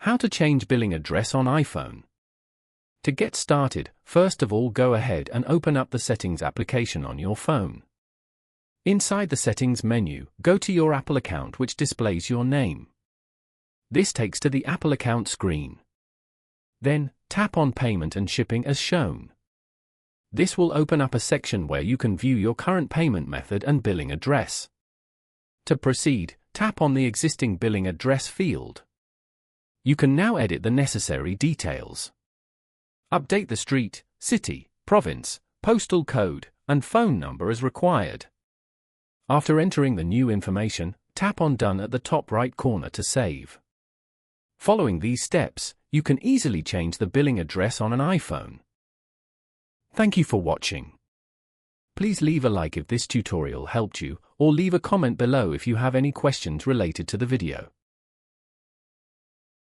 How to change billing address on iPhone. To get started, first of all go ahead and open up the Settings application on your phone. Inside the Settings menu, go to your Apple account which displays your name. This takes to the Apple account screen. Then, tap on Payment and Shipping as shown. This will open up a section where you can view your current payment method and billing address. To proceed, tap on the existing billing address field. You can now edit the necessary details. Update the street, city, province, postal code, and phone number as required. After entering the new information, tap on Done at the top right corner to save. Following these steps, you can easily change the billing address on an iPhone. Thank you for watching. Please leave a like if this tutorial helped you, or leave a comment below if you have any questions related to the video.